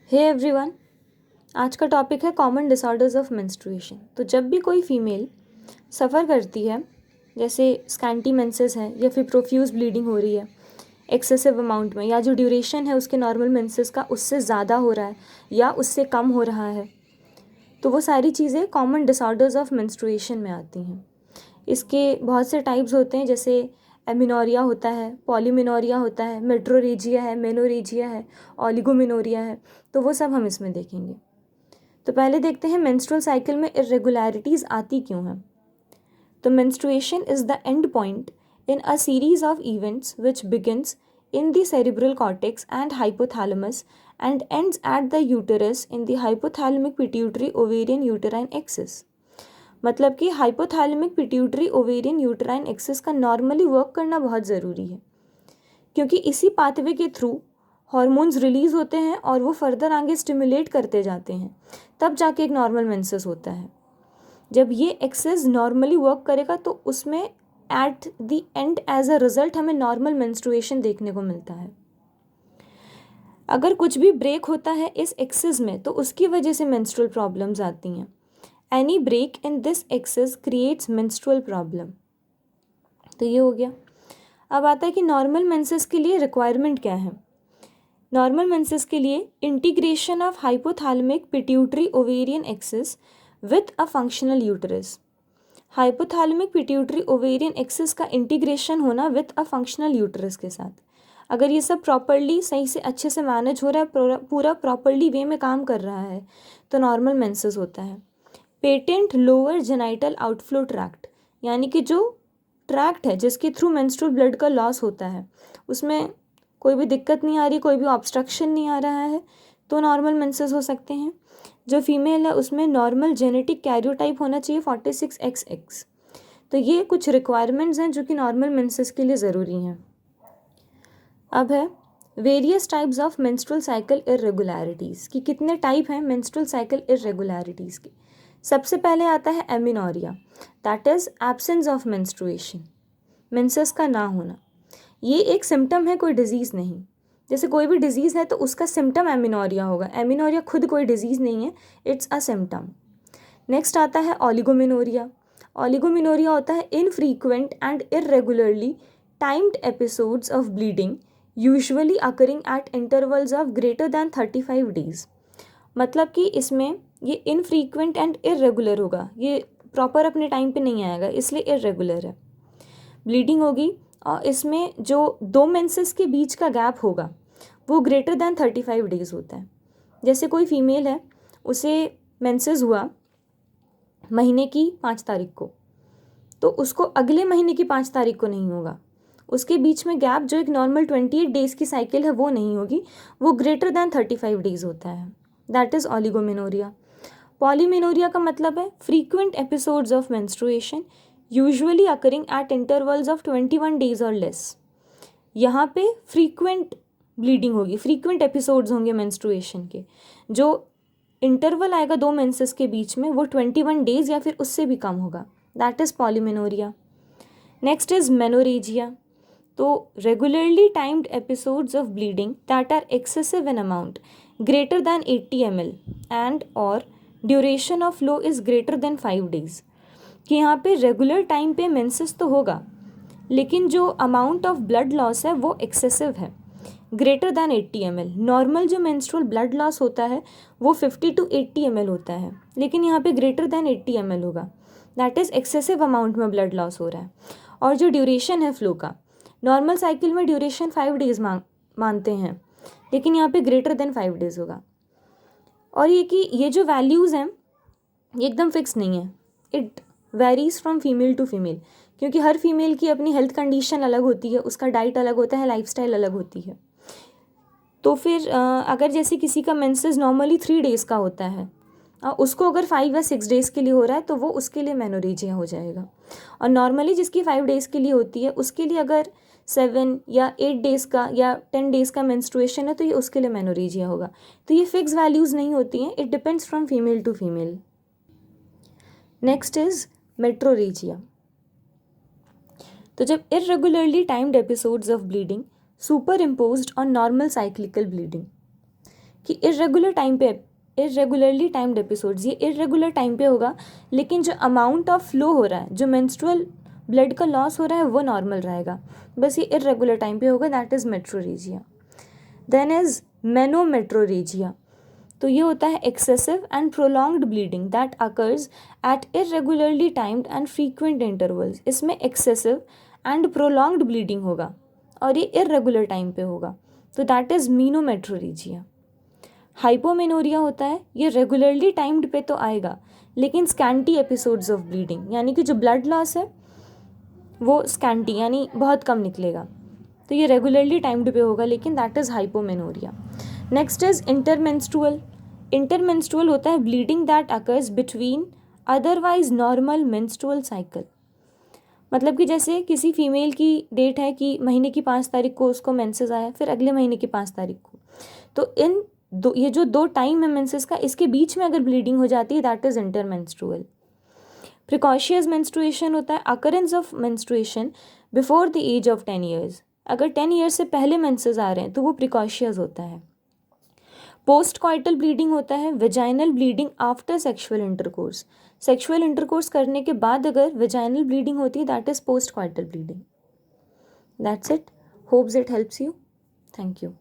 Hey everyone, आज का topic है कॉमन डिसऑर्डर्स ऑफ मेंस्ट्रुएशन। तो जब भी कोई फीमेल सफ़र करती है, जैसे स्कैंटी मेंसेस है या फिर प्रोफ्यूज ब्लीडिंग हो रही है एक्सेसिव अमाउंट में, या जो ड्यूरेशन है उसके नॉर्मल मेंसेस का उससे ज़्यादा हो रहा है या उससे कम हो रहा है, तो वो सारी चीज़ें कॉमन डिसऑर्डर्स ऑफ मेंस्ट्रुएशन में आती हैं। इसके बहुत से टाइप्स होते हैं, जैसे एमिनोरिया होता है, पॉलीमिनोरिया होता है, मेट्रोरेजिया है, मेनोरेजिया है, ओलिगोमिनोरिया है। तो वो सब हम इसमें देखेंगे। तो पहले देखते हैं मेंस्ट्रुअल साइकिल में इरेगुलरिटीज़ आती क्यों हैं। तो menstruation is the end point in a series of events which begins in the cerebral cortex and hypothalamus and ends at the uterus in the hypothalamic pituitary ovarian uterine axis। मतलब कि hypothalamic pituitary ovarian uterine axis का normally work करना बहुत ज़रूरी है, क्योंकि इसी pathway के थ्रू हॉर्मोन्स रिलीज़ होते हैं और वो फर्दर आगे स्टिमुलेट करते जाते हैं, तब जाके एक नॉर्मल मेंसेस होता है। जब ये एक्सिस नॉर्मली वर्क करेगा तो उसमें at the end as a result हमें नॉर्मल मेंस्ट्रुएशन देखने को मिलता है। अगर कुछ भी ब्रेक होता है इस एक्सिस में तो उसकी वजह से मेंस्ट्रुअल प्रॉब्लम्स आती हैं। Any break in this axis creates menstrual problem. तो ये हो गया। अब आता है कि नॉर्मल मेंसेस के लिए रिक्वायरमेंट क्या है। नॉर्मल मेंसेस के लिए integration of hypothalamic pituitary ovarian axis with a functional uterus. Hypothalamic pituitary ovarian axis का इंटीग्रेशन होना विथ अ फंक्शनल यूटरस के साथ। अगर ये सब प्रॉपरली सही से अच्छे से मैनेज हो रहा है, पूरा प्रॉपरली वे में काम कर रहा है, तो नॉर्मल मेंसेस होता है। Patent lower genital outflow tract, यानी कि जो ट्रैक्ट है जिसके थ्रू मेंस्ट्रुअल ब्लड का लॉस होता है, उसमें कोई भी दिक्कत नहीं आ रही, कोई भी ऑब्स्ट्रक्शन नहीं आ रहा है, तो नॉर्मल मेंसेस हो सकते हैं। जो फीमेल है उसमें नॉर्मल जेनेटिक कैरियोटाइप होना चाहिए 46XX। तो ये कुछ रिक्वायरमेंट्स हैं जो कि नॉर्मल मेंसेस के लिए ज़रूरी हैं। अब है various types of menstrual cycle irregularities, कि कितने टाइप हैं मेंस्ट्रुअल साइकिल इरेगुलरिटीज़ के। सबसे पहले आता है amenorrhoea, that is absence of menstruation, menses का ना होना। ये एक सिम्टम है, कोई डिजीज़ नहीं। जैसे कोई भी डिजीज़ है तो उसका सिम्टम एमिनोरिया होगा, एमिनोरिया खुद कोई डिजीज़ नहीं है, इट्स अ सिम्टम। नेक्स्ट आता है ओलिगोमिनोरिया। ओलिगोमिनोरिया होता है infrequent and irregularly timed episodes of bleeding usually occurring at intervals of greater than 35 days. मतलब कि इसमें ये इनफ्रीक्वेंट एंड इरेगुलर होगा, ये प्रॉपर अपने टाइम पे नहीं आएगा, इसलिए इरेगुलर है। ब्लीडिंग होगी और इसमें जो दो मेंसेस के बीच का गैप होगा वो ग्रेटर दैन 35 डेज होता है। जैसे कोई फीमेल है, उसे मेंसेस हुआ महीने की 5 तारीख को, तो उसको अगले महीने की 5 तारीख को नहीं होगा। उसके बीच में गैप जो एक नॉर्मल 28 डेज की साइकिल है वो नहीं होगी, वो ग्रेटर दैन 35 डेज होता है। That is ओलिगोमिनोरिया। पॉलीमिनोरिया का मतलब है frequent episodes of menstruation usually occurring at intervals of 21 days और लेस। यहाँ पे फ्रीक्वेंट ब्लीडिंग होगी, फ्रीक्वेंट एपिसोड्स होंगे मेंस्ट्रुएशन के, जो इंटरवल आएगा दो मेंसेस के बीच में वो 21 डेज या फिर उससे भी कम होगा। That is polymenorrhoea. Next is menorrhagia. तो regularly timed episodes of bleeding that are excessive in amount greater than 80 ml and और duration of flow is greater than 5 days. कि यहाँ पे रेगुलर टाइम पे मेंसेस तो होगा, लेकिन जो अमाउंट ऑफ ब्लड लॉस है वो एक्सेसिव है, ग्रेटर दैन 80 ml। नॉर्मल जो मेंस्ट्रुअल ब्लड लॉस होता है वो 50 to 80 ml होता है, लेकिन यहाँ पे ग्रेटर दैन 80 ml होगा। दैट इज़ एक्सेसिव अमाउंट में ब्लड लॉस हो रहा है। और जो ड्यूरेशन है फ्लो का, नॉर्मल साइकिल में ड्यूरेशन 5 डेज मानते हैं, लेकिन यहाँ पे ग्रेटर देन 5 डेज होगा। और ये जो वैल्यूज़ हैं ये एकदम फिक्स नहीं है, it varies from female to female, क्योंकि हर फीमेल की अपनी हेल्थ कंडीशन अलग होती है, उसका डाइट अलग होता है, लाइफस्टाइल अलग होती है। तो फिर अगर जैसे किसी का मेंसेस नॉर्मली 3 डेज़ का होता है, उसको अगर 5 या 6 डेज़ के लिए हो रहा है तो वो उसके लिए मेनोरेजिया हो जाएगा। और नॉर्मली जिसकी 5 डेज़ के लिए होती है उसके लिए अगर 7 या 8 डेज़ का या 10 डेज़ का मेंस्ट्रुएशन है तो ये उसके लिए मेनोरेजिया होगा। तो ये फिक्स वैल्यूज़ नहीं होती हैं, it depends from female to female. Next is metrorrhagia. तो जब irregularly timed episodes of bleeding superimposed on normal cyclical bleeding, कि इरेगुलरली टाइम्ड एपिसोड्स, ये इरेगुलर टाइम पे होगा लेकिन जो अमाउंट ऑफ फ्लो हो रहा है, जो मेंस्ट्रुअल ब्लड का लॉस हो रहा है वो नॉर्मल रहेगा, बस ये इरेगुलर टाइम पे होगा, that is metrorrhagia. Then is menometrorrhagia, तो ये होता है excessive and prolonged bleeding that occurs at irregularly timed and frequent intervals. इसमें एक्सेसिव एंड प्रोलॉन्ग्ड ब्लीडिंग होगा और ये इरेगुलर टाइम पे होगा, तो दैट इज़ मीनोमेट्रोरेजिया। हाइपोमेनोरिया होता है, ये रेगुलरली टाइम्ड पे तो आएगा लेकिन स्कैंटी एपिसोड्स ऑफ ब्लीडिंग, यानी कि जो ब्लड लॉस है वो स्कैंटी यानी बहुत कम निकलेगा, तो ये रेगुलरली टाइम्ड पे होगा लेकिन that is hypomenorrhoea. Next is intermenstrual. Intermenstrual होता है bleeding that occurs between otherwise normal menstrual cycle. मतलब कि जैसे किसी फीमेल की डेट है कि महीने की 5 तारीख को उसको मेंसेस आया, फिर अगले महीने की 5 तारीख को, तो ये जो 2 टाइम है मेंसेस का, इसके बीच में अगर ब्लीडिंग हो जाती है that is intermenstrual. Precocious menstruation होता है occurrence of menstruation before the age of 10 years. अगर 10 ईयर्स से पहले मेंसेस आ रहे हैं तो वो प्रिकॉशियस होता है। पोस्ट कॉइटल ब्लीडिंग होता है vaginal bleeding after sexual intercourse. Sexual intercourse करने के बाद अगर वेजाइनल ब्लीडिंग होती है that is post coital bleeding. That's it, hopes it helps you, thank you.